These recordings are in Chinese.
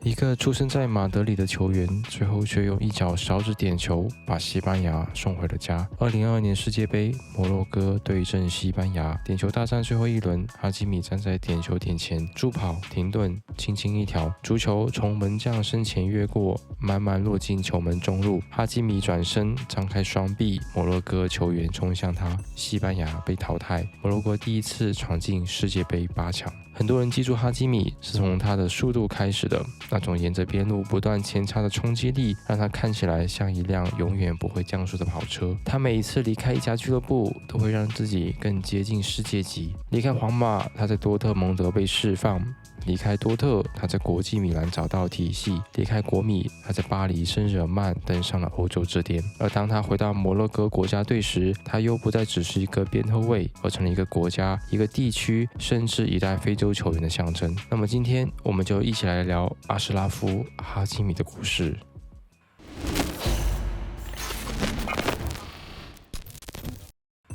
一个出生在马德里的球员，最后却用一脚少指点球把西班牙送回了家。2022年世界杯，摩洛哥对阵西班牙，点球大战最后一轮，哈基米站在点球点前，助跑停顿，轻轻一条，足球从门将身前越过，慢慢落进球门中路。哈基米转身，张开双臂，摩洛哥球员冲向他，西班牙被淘汰。摩洛哥第一次闯进世界杯8强。很多人记住哈基米是从他的速度开始的，那种沿着边路不断前插的冲击力，让他看起来像一辆永远不会降速的跑车。他每一次离开一家俱乐部，都会让自己更接近世界级。离开皇马，他在多特蒙德被释放；离开多特，他在国际米兰找到体系；离开国米，他在巴黎圣日耳曼登上了欧洲之巅。而当他回到摩洛哥国家队时，他又不再只是一个边后卫，而成了一个国家、一个地区，甚至一代非洲球员的象征。那么今天我们就一起来聊阿什拉夫·哈基米的故事。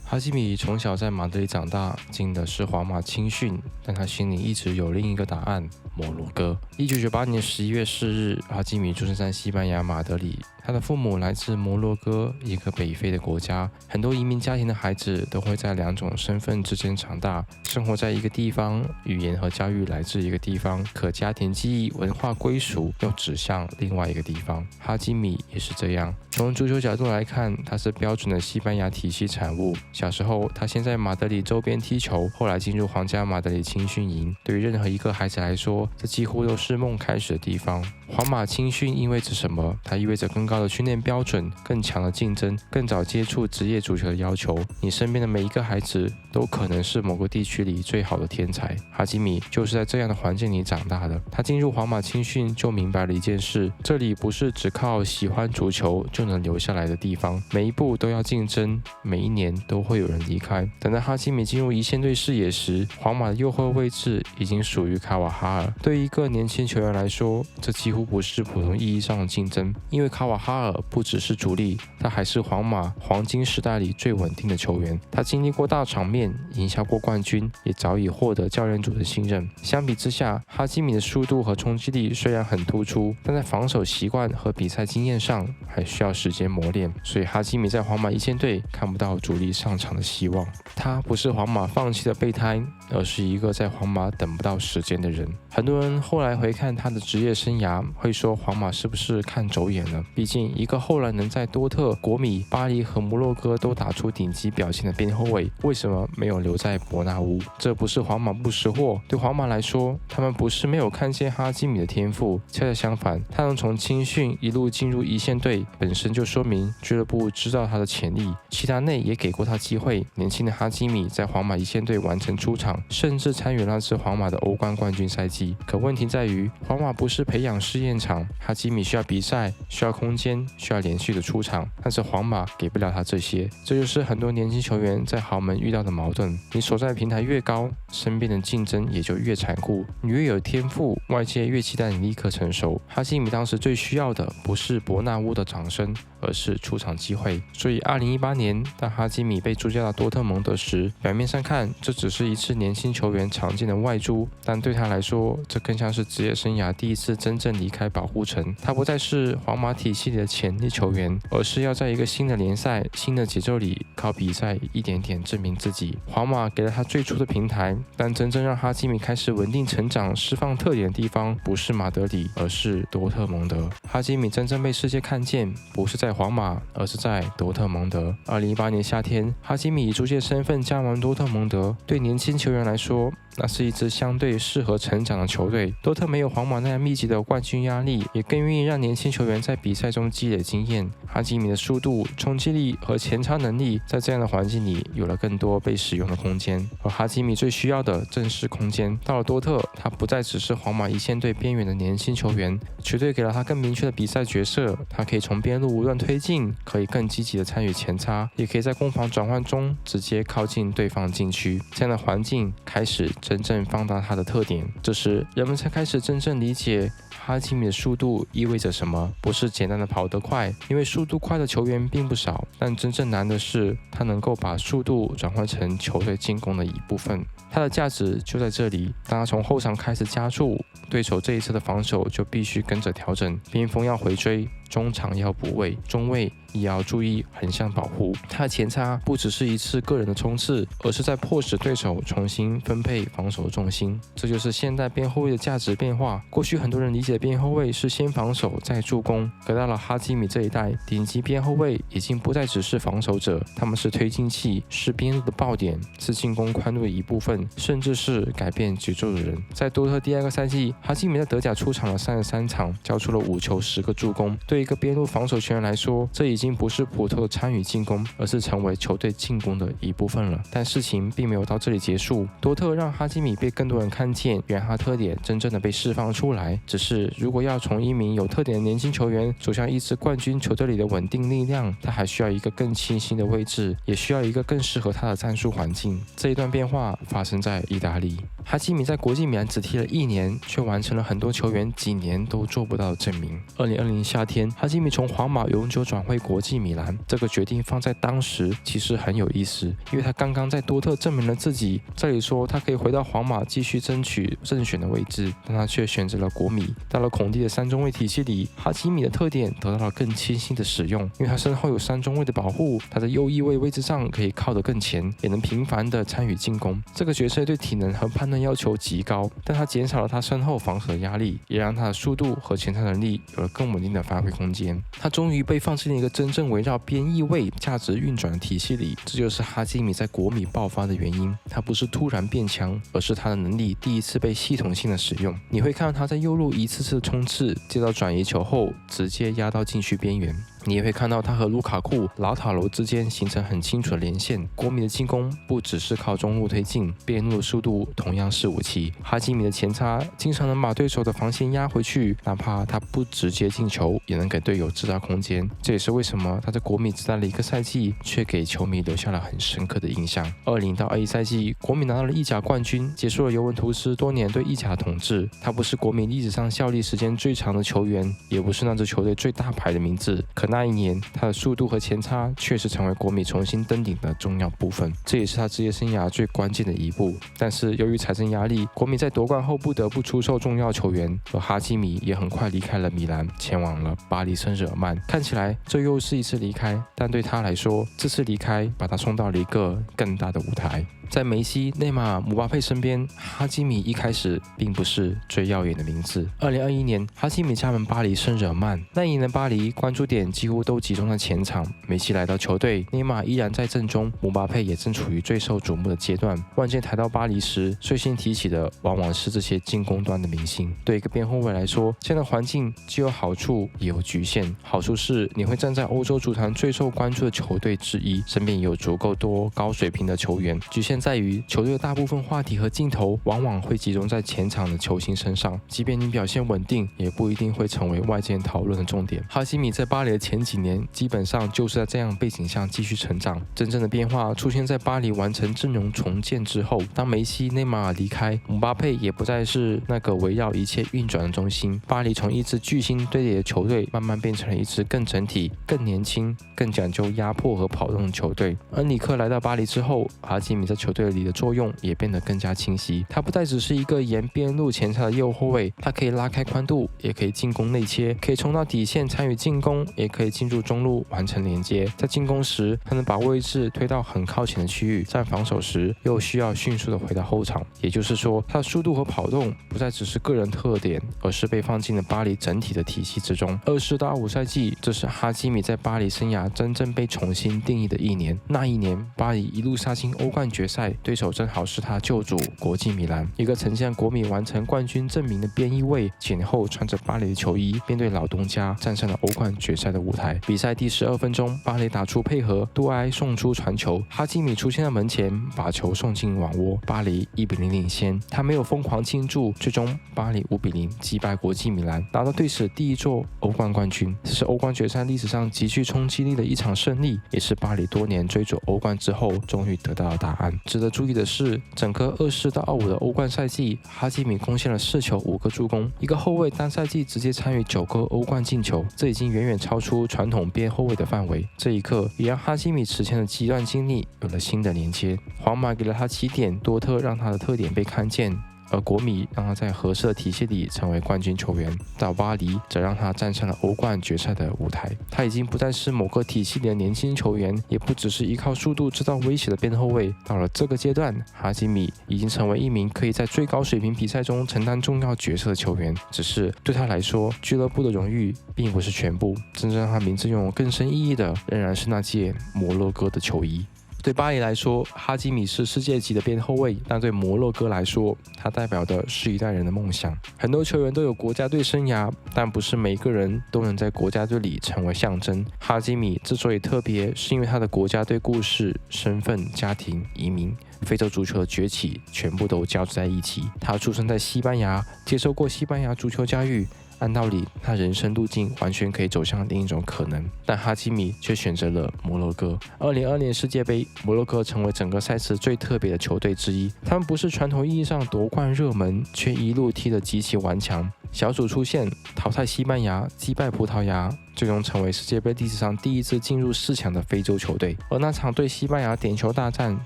哈基米从小在马德里长大，进的是皇马青训，但他心里一直有另一个答案：摩洛哥。1998年11月4日，哈基米出生在西班牙马德里。他的父母来自摩洛哥，一个北非的国家。很多移民家庭的孩子都会在两种身份之间长大，生活在一个地方，语言和教育来自一个地方，可家庭记忆、文化归属又指向另外一个地方。哈基米也是这样。从足球角度来看，他是标准的西班牙体系产物。小时候，他先在马德里周边踢球，后来进入皇家马德里青训营。对于任何一个孩子来说，这几乎都是梦开始的地方。皇马青训意味着什么？它意味着更高的训练标准、更强的竞争、更早接触职业足球的要求。你身边的每一个孩子都可能是某个地区里最好的天才。哈基米就是在这样的环境里长大的。他进入皇马青训就明白了一件事：这里不是只靠喜欢足球就能留下来的地方，每一步都要竞争，每一年都会有人离开。等到哈基米进入一线队视野时，皇马的右后位置已经属于卡瓦哈尔。对于一个年轻球员来说，这几乎不是普通意义上的竞争，因为卡瓦哈尔不只是主力，他还是皇马黄金时代里最稳定的球员。他经历过大场面，赢下过冠军，也早已获得教练组的信任。相比之下，哈基米的速度和冲击力虽然很突出，但在防守习惯和比赛经验上还需要时间磨练。所以哈基米在皇马一线队看不到主力上场的希望。他不是皇马放弃的备胎，而是一个在皇马等不到时间的人。很多人后来回看他的职业生涯，会说皇马是不是看走眼了？毕竟一个后来能在多特、国米、巴黎和摩洛哥都打出顶级表现的边后卫，为什么没有留在伯纳乌？这不是皇马不识货，对皇马来说，他们不是没有看见哈基米的天赋，恰恰相反，他能从青训一路进入一线队，本身就说明俱乐部知道他的潜力，齐达内也给过他机会。年轻的哈基米在皇马一线队完成出场，甚至参与那次皇马的欧冠冠军赛季。可问题在于，皇马不是培养试验场，哈基米需要比赛，需要空间，需要连续的出场，但是皇马给不了他这些。这就是很多年轻球员在豪门遇到的矛盾。你所在的平台越高，身边的竞争也就越残酷。你越有天赋，外界越期待你立刻成熟。哈基米当时最需要的不是伯纳乌的掌声，而是出场机会。所以2018年，当哈基米被租借到多特蒙德时，表面上看这只是一次年轻球员常见的外租，但对他来说，这更像是职业生涯第一次真正离开保护层。他不再是皇马体系里的潜力球员，而是要在一个新的联赛、新的节奏里，靠比赛一点点证明自己。皇马给了他最初的平台，但真正让哈基米开始稳定成长、释放特点的地方，不是马德里，而是多特蒙德。哈基米真正被世界看见，不是在皇马，而是在多特蒙德。2018年夏天，哈基米以租借身份加盟多特蒙德。对年轻球员来说，那是一支相对适合成长的球队。多特没有皇马那样密集的冠军压力，也更愿意让年轻球员在比赛中积累经验。哈基米的速度、冲击力和前插能力，在这样的环境里有了更多被使用的空间。而哈基米最需要的正是空间。到了多特，他不再只是皇马一线队边缘的年轻球员，球队给了他更明确的比赛角色。他可以从边路无论推进，可以更积极的参与前插，也可以在攻防转换中直接靠近对方禁区。这样的环境开始真正放大他的特点。这时，人们才开始真正理解哈基米的速度意味着什么？不是简单的跑得快，因为速度快的球员并不少，但真正难的是他能够把速度转换成球队进攻的一部分。他的价值就在这里。当他从后场开始加速，对手这一侧的防守就必须跟着调整，边锋要回追，中场要补位，中卫也要注意横向保护。他的前插不只是一次个人的冲刺，而是在迫使对手重新分配防守的重心。这就是现代边后卫的价值变化。过去很多人理解的边后卫是先防守再助攻，可到了哈基米这一代，顶级边后卫已经不再只是防守者，他们是推进器，是边路的爆点，是进攻宽度的一部分，甚至是改变节奏的人。在多特第2个赛季，哈基米在德甲出场了33场，交出了5球10个助攻。对一个边路防守球员来说，这已经不是普通的参与进攻，而是成为球队进攻的一部分了。但事情并没有到这里结束，多特让哈基米被更多人看见，原他特点真正的被释放出来。只是如果要从一名有特点的年轻球员走向一支冠军球队里的稳定力量，他还需要一个更清晰的位置，也需要一个更适合他的战术环境。这一段变化发生在意大利。哈基米在国际米兰只踢了1年，却完成了很多球员几年都做不到的证明。2020夏天，哈基米从皇马永久转会国际米兰，这个决定放在当时其实很有意思，因为他刚刚在多特证明了自己。这里说他可以回到皇马继续争取正选的位置，但他却选择了国米。到了孔蒂的3中卫体系里，哈基米的特点得到了更清晰的使用，因为他身后有3中卫的保护，他在右翼位置上可以靠得更前，也能频繁地参与进攻。这个角色对体能和判断要求极高，但他减少了他身后防守的压力，也让他的速度和前插能力有了更稳定的发挥空间。他终于被放进了一个真正围绕边翼位价值运转的体系里，这就是哈基米在国米爆发的原因。他不是突然变强，而是他的能力第一次被系统性的使用。你会看到他在右路一次次冲刺，接到转移球后直接压到禁区边缘。你也会看到他和卢卡库、老塔罗之间形成很清楚的连线。国米的进攻不只是靠中路推进，边路的速度同样是武器。哈基米的前插经常能把对手的防线压回去，哪怕他不直接进球，也能给队友制造空间。这也是为什么他在国米只待了1个赛季，却给球迷留下了很深刻的印象。20到21赛季，国米拿到了意甲冠军，结束了尤文图斯多年对意甲统治。他不是国米历史上效力时间最长的球员，也不是那支球队最大牌的名字，可那一年，他的速度和前插确实成为国米重新登顶的重要部分，这也是他职业生涯最关键的一步。但是由于财政压力，国米在夺冠后不得不出售重要球员，而哈基米也很快离开了米兰，前往了巴黎圣日耳曼。看起来这又是一次离开，但对他来说，这次离开把他送到了一个更大的舞台。在梅西、内马尔、姆巴佩身边，哈基米一开始并不是最耀眼的名字。2021年，哈基米加盟巴黎圣日耳曼，那一年的巴黎关注点几乎都集中在前场。梅西来到球队，内马尔依然在阵中，姆巴佩也正处于最受瞩目的阶段。万箭抬到巴黎时，最先提起的往往是这些进攻端的明星。对一个边后卫来说，这样的环境既有好处也有局限。好处是你会站在欧洲足坛最受关注的球队之一，身边也有足够多高水平的球员。局限在于球队的大部分话题和镜头往往会集中在前场的球星身上，即便你表现稳定，也不一定会成为外界讨论的重点。哈基米在巴黎的前几年基本上就是在这样背景下继续成长，真正的变化出现在巴黎完成阵容重建之后。当梅西、内马尔离开，姆巴佩也不再是那个围绕一切运转的中心，巴黎从一支巨星堆叠的球队慢慢变成了一支更整体、更年轻、更讲究压迫和跑动的球队。恩里克来到巴黎之后，哈基米在球队里的作用也变得更加清晰。他不再只是一个沿边路前插的右后卫，他可以拉开宽度，也可以进攻内切，可以冲到底线参与进攻，也可以进入中路完成连接。在进攻时，他能把位置推到很靠前的区域；在防守时，又需要迅速的回到后场。也就是说，他的速度和跑动不再只是个人特点，而是被放进了巴黎整体的体系之中。24到25赛季，这是哈基米在巴黎生涯真正被重新定义的一年。那一年，巴黎一路杀进欧冠决赛，对手正好是他旧主国际米兰，一个曾向国米完成冠军证明的边翼位，前后穿着巴黎的球衣，面对老东家站上了欧冠决赛的舞舞台。比赛第12分钟，巴黎打出配合，杜埃送出传球，哈基米出现在门前，把球送进网窝，巴黎1-0领先。他没有疯狂庆祝，最终巴黎5-0击败国际米兰，拿到队史第1座欧冠冠军。这是欧冠决赛历史上极具冲击力的一场胜利，也是巴黎多年追逐欧冠之后终于得到了答案。值得注意的是，整个24到25的欧冠赛季，哈基米贡献了4球5个助攻，一个后卫单赛季直接参与9个欧冠进球，这已经远远超出传统边后卫的范围。这一刻也让哈基米此前的极段经历有了新的连接。皇马给了他起点，多特让他的特点被看见，而国米让他在合适的体系里成为冠军球员，到巴黎则让他站上了欧冠决赛的舞台。他已经不再是某个体系里的年轻球员，也不只是依靠速度制造威胁的边后卫。到了这个阶段，哈基米已经成为一名可以在最高水平比赛中承担重要角色的球员。只是对他来说，俱乐部的荣誉并不是全部，真正让他名字拥有更深意义的，仍然是那届摩洛哥的球衣。对巴黎来说，哈基米是世界级的边后卫，但对摩洛哥来说，他代表的是一代人的梦想。很多球员都有国家队生涯，但不是每个人都能在国家队里成为象征。哈基米之所以特别，是因为他的国家队故事、身份、家庭、移民、非洲足球的崛起，全部都交织在一起。他出生在西班牙，接受过西班牙足球教育。按道理，他人生路径完全可以走向另一种可能，但哈基米却选择了摩洛哥。2022年世界杯，摩洛哥成为整个赛事最特别的球队之一。他们不是传统意义上夺冠热门，却一路踢得极其顽强。小组出线，淘汰西班牙，击败葡萄牙，最终成为世界杯历史上第一支进入4强的非洲球队。而那场对西班牙点球大战，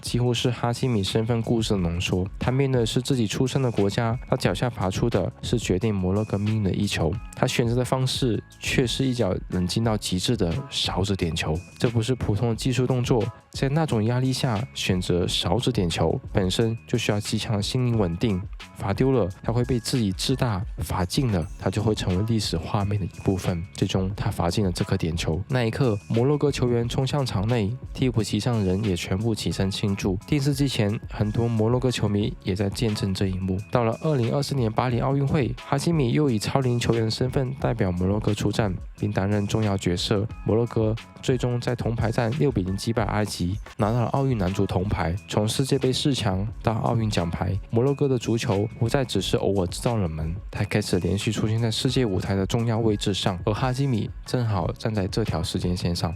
几乎是哈基米身份故事的浓缩。他面对的是自己出生的国家，他脚下罚出的是决定摩洛哥命运的一球，他选择的方式却是一脚冷静到极致的勺子点球。这不是普通的技术动作，在那种压力下选择勺子点球，本身就需要极强的心灵稳定。罚丢了，他会被质疑自大；罚进了，他就会成为历史画面的一部分。最终，他罚进了这颗点球。那一刻，摩洛哥球员冲向场内，替补席上的人也全部起身庆祝。电视机前，很多摩洛哥球迷也在见证这一幕。到了2024年巴黎奥运会，哈基米又以超龄球员的身份代表摩洛哥出战，并担任重要角色。摩洛哥最终在铜牌战6-0击败埃及，拿到了奥运男足铜牌。从世界杯4强到奥运奖牌，摩洛哥的足球不再只是偶尔制造冷门，他开始连续出现在世界舞台的重要位置上，而哈基米正好站在这条时间线上。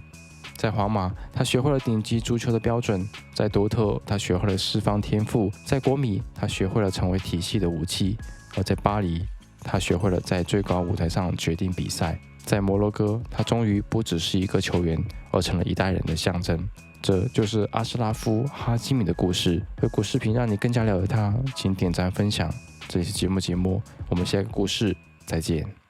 在皇马，他学会了顶级足球的标准；在多特，他学会了释放天赋；在国米，他学会了成为体系的武器；而在巴黎，他学会了在最高舞台上决定比赛。在摩洛哥，他终于不只是一个球员，而成了一代人的象征。这就是阿什拉夫·哈基米的故事。如果视频让你更加了解他，请点赞分享。这里是节目，我们下个故事再见。